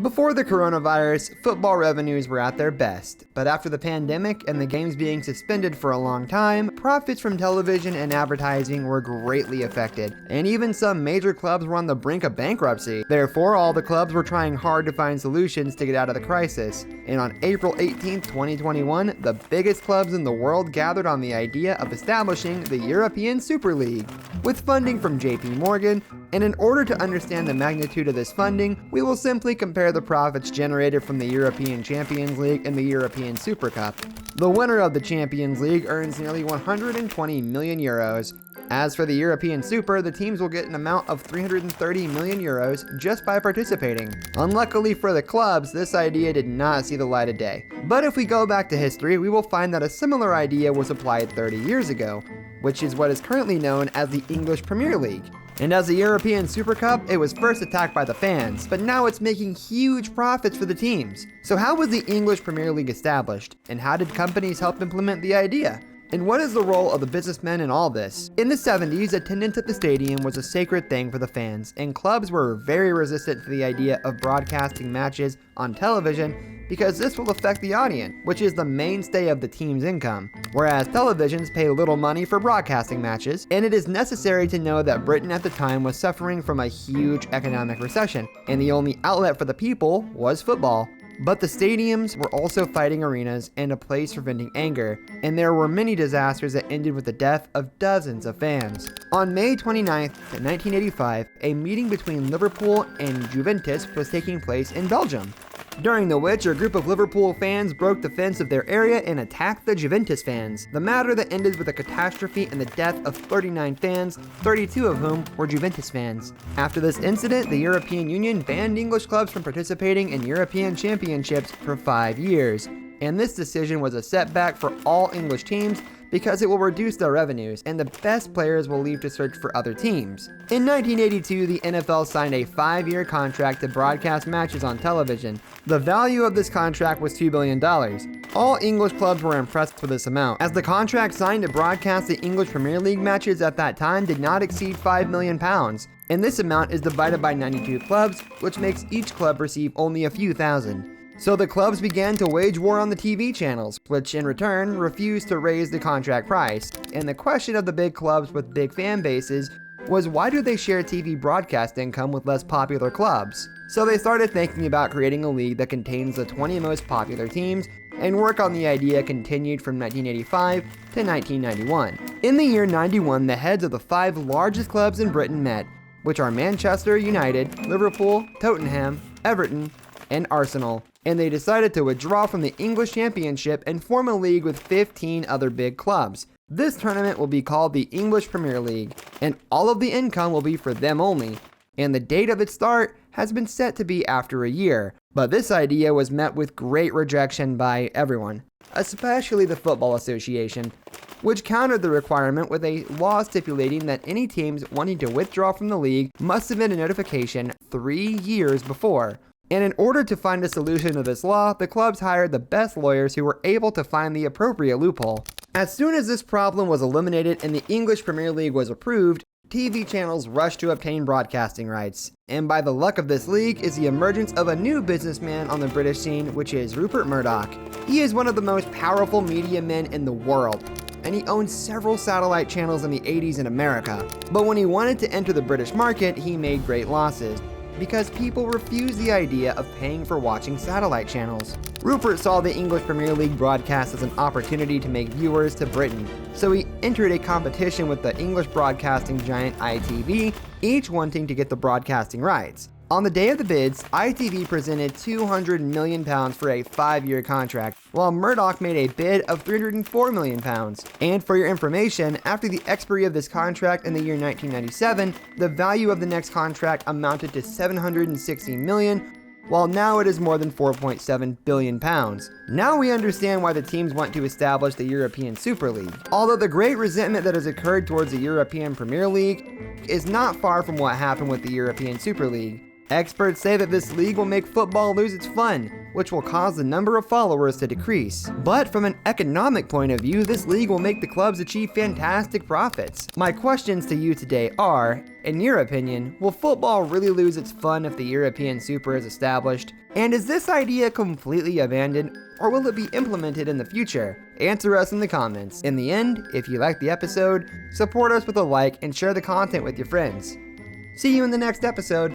Before the coronavirus, football revenues were at their best, but after the pandemic and the games being suspended for a long time, profits from television and advertising were greatly affected, and even some major clubs were on the brink of bankruptcy. Therefore, all the clubs were trying hard to find solutions to get out of the crisis, and on April 18, 2021, the biggest clubs in the world gathered on the idea of establishing the European Super League, with funding from JP Morgan, and in order to understand the magnitude of this funding, we will simply compare the profits generated from the European Champions League and the European Super Cup. The winner of the Champions League earns nearly 120 million euros. As for the European Super, the teams will get an amount of 330 million euros just by participating. Unluckily for the clubs, this idea did not see the light of day. But if we go back to history, we will find that a similar idea was applied 30 years ago, which is what is currently known as the English Premier League. And as the European Super Cup, it was first attacked by the fans, but now it's making huge profits for the teams. So how was the English Premier League established, and how did companies help implement the idea? And what is the role of the businessmen in all this? In the 70s, attendance at the stadium was a sacred thing for the fans, and clubs were very resistant to the idea of broadcasting matches on television because this will affect the audience, which is the mainstay of the team's income, whereas televisions pay little money for broadcasting matches, and it is necessary to know that Britain at the time was suffering from a huge economic recession, and the only outlet for the people was football. But the stadiums were also fighting arenas and a place for venting anger, and there were many disasters that ended with the death of dozens of fans. On May 29, 1985, a meeting between Liverpool and Juventus was taking place in Belgium, during which a group of Liverpool fans broke the fence of their area and attacked the Juventus fans. The matter that ended with a catastrophe and the death of 39 fans, 32 of whom were Juventus fans. After this incident, the European Union banned English clubs from participating in European championships for 5 years. And this decision was a setback for all English teams because it will reduce their revenues, and the best players will leave to search for other teams. In 1982, the NFL signed a 5-year contract to broadcast matches on television. The value of this contract was $2 billion. All English clubs were impressed with this amount, as the contract signed to broadcast the English Premier League matches at that time did not exceed £5 million. And this amount is divided by 92 clubs, which makes each club receive only a few thousand. So the clubs began to wage war on the TV channels, which in return refused to raise the contract price. And the question of the big clubs with big fan bases was, why do they share TV broadcast income with less popular clubs? So they started thinking about creating a league that contains the 20 most popular teams, and work on the idea continued from 1985 to 1991. In the year 91, the heads of the 5 largest clubs in Britain met, which are Manchester United, Liverpool, Tottenham, Everton, and Arsenal, and they decided to withdraw from the English Championship and form a league with 15 other big clubs. This tournament will be called the English Premier League, and all of the income will be for them only, and the date of its start has been set to be after a year. But this idea was met with great rejection by everyone, especially the Football Association, which countered the requirement with a law stipulating that any teams wanting to withdraw from the league must submit a notification 3 years before. And in order to find a solution to this law, the clubs hired the best lawyers who were able to find the appropriate loophole. As soon as this problem was eliminated and the English Premier League was approved, TV channels rushed to obtain broadcasting rights. And by the luck of this league is the emergence of a new businessman on the British scene, which is Rupert Murdoch. He is one of the most powerful media men in the world, and he owned several satellite channels in the 80s in America. But when he wanted to enter the British market, he made great losses, because people refused the idea of paying for watching satellite channels. Rupert saw the English Premier League broadcast as an opportunity to make viewers to Britain, so he entered a competition with the English broadcasting giant ITV, each wanting to get the broadcasting rights. On the day of the bids, ITV presented £200 million for a 5-year contract, while Murdoch made a bid of £304 million. And for your information, after the expiry of this contract in the year 1997, the value of the next contract amounted to £760 million, while now it is more than £4.7 billion. Now we understand why the teams want to establish the European Super League. Although the great resentment that has occurred towards the European Premier League is not far from what happened with the European Super League. Experts say that this league will make football lose its fun, which will cause the number of followers to decrease. But from an economic point of view, this league will make the clubs achieve fantastic profits. My questions to you today are, in your opinion, will football really lose its fun if the European Super is established? And is this idea completely abandoned, or will it be implemented in the future? Answer us in the comments. In the end, if you liked the episode, support us with a like and share the content with your friends. See you in the next episode.